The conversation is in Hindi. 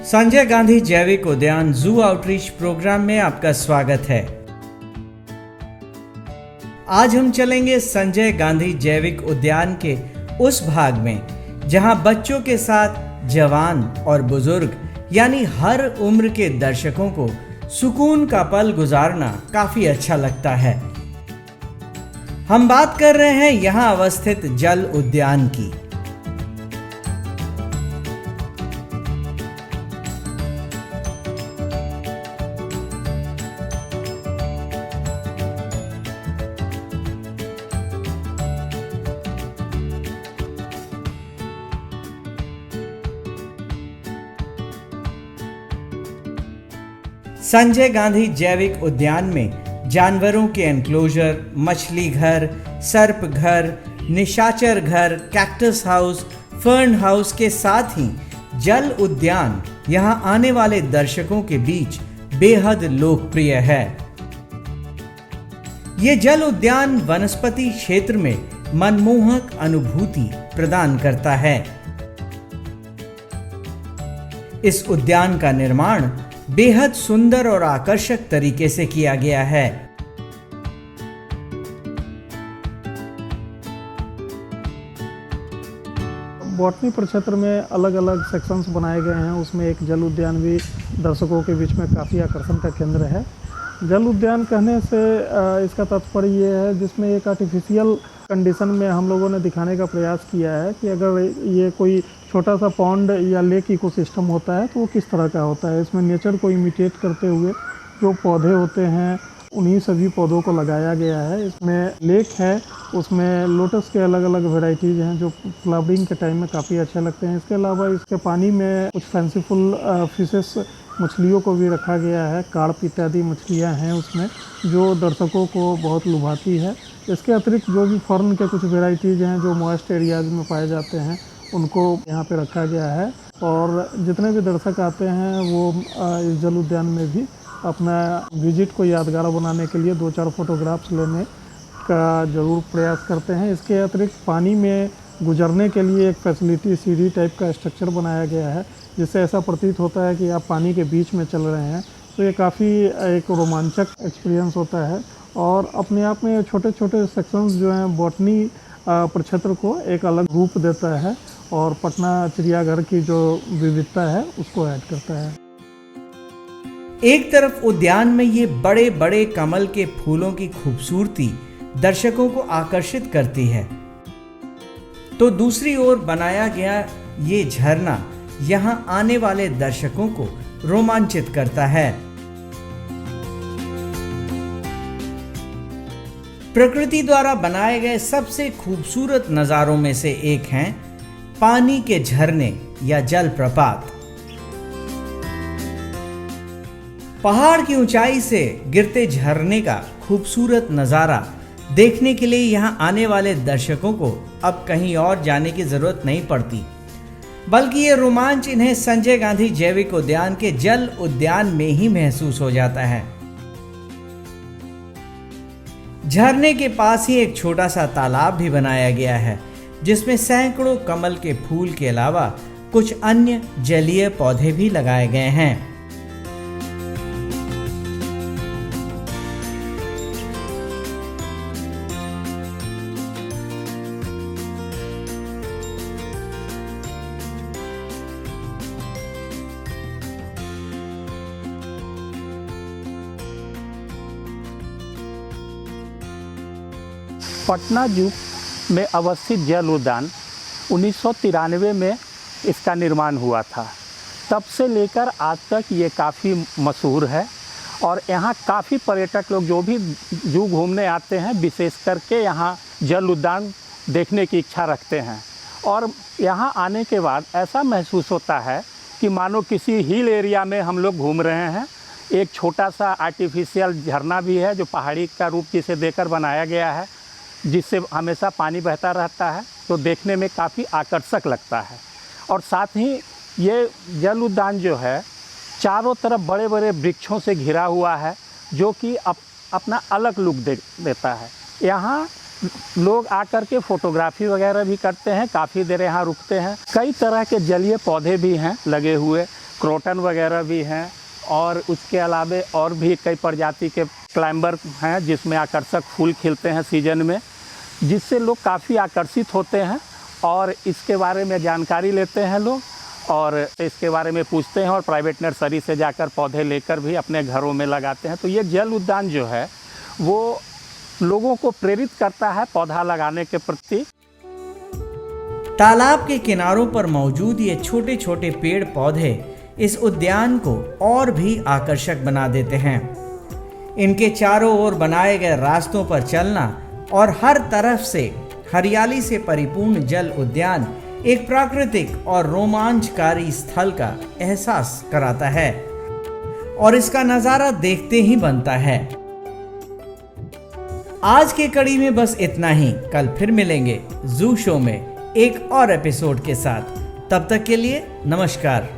संजय गांधी जैविक उद्यान जू आउटरीच प्रोग्राम में आपका स्वागत है। आज हम चलेंगे संजय गांधी जैविक उद्यान के उस भाग में जहां बच्चों के साथ जवान और बुजुर्ग यानी हर उम्र के दर्शकों को सुकून का पल गुजारना काफी अच्छा लगता है। हम बात कर रहे हैं यहां अवस्थित जल उद्यान की। संजय गांधी जैविक उद्यान में जानवरों के एनक्लोजर, मछली घर, सर्प घर, निशाचर घर, कैक्टस हाउस, फर्न हाउस के साथ ही जल उद्यान यहां आने वाले दर्शकों के बीच बेहद लोकप्रिय है। ये जल उद्यान वनस्पति क्षेत्र में मनमोहक अनुभूति प्रदान करता है। इस उद्यान का निर्माण बेहद सुंदर और आकर्षक तरीके से किया गया है। बॉटनी प्रक्षेत्र में अलग अलग सेक्शंस बनाए गए हैं। उसमें एक जल उद्यान भी दर्शकों के बीच में काफ़ी आकर्षण का केंद्र है। जल उद्यान कहने से इसका तात्पर्य ये है जिसमें एक आर्टिफिशियल कंडीशन में हम लोगों ने दिखाने का प्रयास किया है कि अगर ये कोई छोटा सा पॉन्ड या लेक इकोसिस्टम होता है तो वो किस तरह का होता है। इसमें नेचर को इमिटेट करते हुए जो पौधे होते हैं उन्हीं सभी पौधों को लगाया गया है। इसमें लेक है, उसमें लोटस के अलग अलग वेराइटीज़ हैं जो फ्लावरिंग के टाइम में काफ़ी अच्छे लगते हैं। इसके अलावा इसके पानी में कुछ फैंसीफुल फिशेस मछलियों को भी रखा गया है। कार्प इत्यादि मछलियाँ हैं उसमें जो दर्शकों को बहुत लुभाती है। इसके अतिरिक्त जो भी फॉरेन के कुछ वेराइटीज़ हैं जो मॉइस्ट एरियाज में पाए जाते हैं उनको यहाँ पे रखा गया है। और जितने भी दर्शक आते हैं वो इस जल उद्यान में भी अपना विजिट को यादगार बनाने के लिए 2-4 फोटोग्राफ्स लेने का ज़रूर प्रयास करते हैं। इसके अतिरिक्त पानी में गुजरने के लिए एक फैसिलिटी सीढ़ी टाइप का स्ट्रक्चर बनाया गया है जिससे ऐसा प्रतीत होता है कि आप पानी के बीच में चल रहे हैं। तो ये काफ़ी एक रोमांचक एक्सपीरियंस होता है और अपने आप में छोटे छोटे सेक्शंस जो हैं बॉटनी प्रक्षेत्र को एक अलग रूप देता है और पटना चिड़ियाघर की जो विविधता है उसको ऐड करता है। एक तरफ उद्यान में ये बड़े बड़े कमल के फूलों की खूबसूरती दर्शकों को आकर्षित करती है, तो दूसरी ओर बनाया गया ये झरना यहां आने वाले दर्शकों को रोमांचित करता है। प्रकृति द्वारा बनाए गए सबसे खूबसूरत नजारों में से एक हैं पानी के झरने या जलप्रपात। पहाड़ की ऊंचाई से गिरते झरने का खूबसूरत नजारा देखने के लिए यहां आने वाले दर्शकों को अब कहीं और जाने की जरूरत नहीं पड़ती, बल्कि ये रोमांच इन्हें संजय गांधी जैविक उद्यान के जल उद्यान में ही महसूस हो जाता है। झरने के पास ही एक छोटा सा तालाब भी बनाया गया है जिसमें सैकड़ों कमल के फूल के अलावा कुछ अन्य जलीय पौधे भी लगाए गए हैं। पटना जू में अवस्थित जल उद्यान 1993 में इसका निर्माण हुआ था। तब से लेकर आज तक ये काफ़ी मशहूर है और यहाँ काफ़ी पर्यटक लोग जो भी जू घूमने आते हैं विशेष करके यहाँ जल उद्यान देखने की इच्छा रखते हैं। और यहाँ आने के बाद ऐसा महसूस होता है कि मानो किसी हिल एरिया में हम लोग घूम रहे हैं। एक छोटा सा आर्टिफिशियल झरना भी है जो पहाड़ी का रूप जिसे देकर बनाया गया है, जिससे हमेशा पानी बहता रहता है, तो देखने में काफ़ी आकर्षक लगता है। और साथ ही ये जल उद्यान जो है चारों तरफ बड़े बड़े वृक्षों से घिरा हुआ है जो कि अपना अलग लुक देता है। यहाँ लोग आकर के फ़ोटोग्राफी वगैरह भी करते हैं, काफ़ी देर यहाँ रुकते हैं। कई तरह के जलीय पौधे भी हैं लगे हुए, क्रोटन वगैरह भी हैं, और उसके अलावे और भी कई प्रजाति के क्लाइंबर हैं जिसमें आकर्षक फूल खिलते हैं सीजन में, जिससे लोग काफ़ी आकर्षित होते हैं और इसके बारे में जानकारी लेते हैं लोग, और इसके बारे में पूछते हैं और प्राइवेट नर्सरी से जाकर पौधे लेकर भी अपने घरों में लगाते हैं। तो ये जल उद्यान जो है वो लोगों को प्रेरित करता है पौधा लगाने के प्रति। तालाब के किनारों पर मौजूद ये छोटे छोटे पेड़ पौधे इस उद्यान को और भी आकर्षक बना देते हैं। इनके चारों ओर बनाए गए रास्तों पर चलना और हर तरफ से हरियाली से परिपूर्ण जल उद्यान एक प्राकृतिक और रोमांचकारी स्थल का एहसास कराता है और इसका नज़ारा देखते ही बनता है। आज के कड़ी में बस इतना ही। कल फिर मिलेंगे जू शो में एक और एपिसोड के साथ। तब तक के लिए नमस्कार।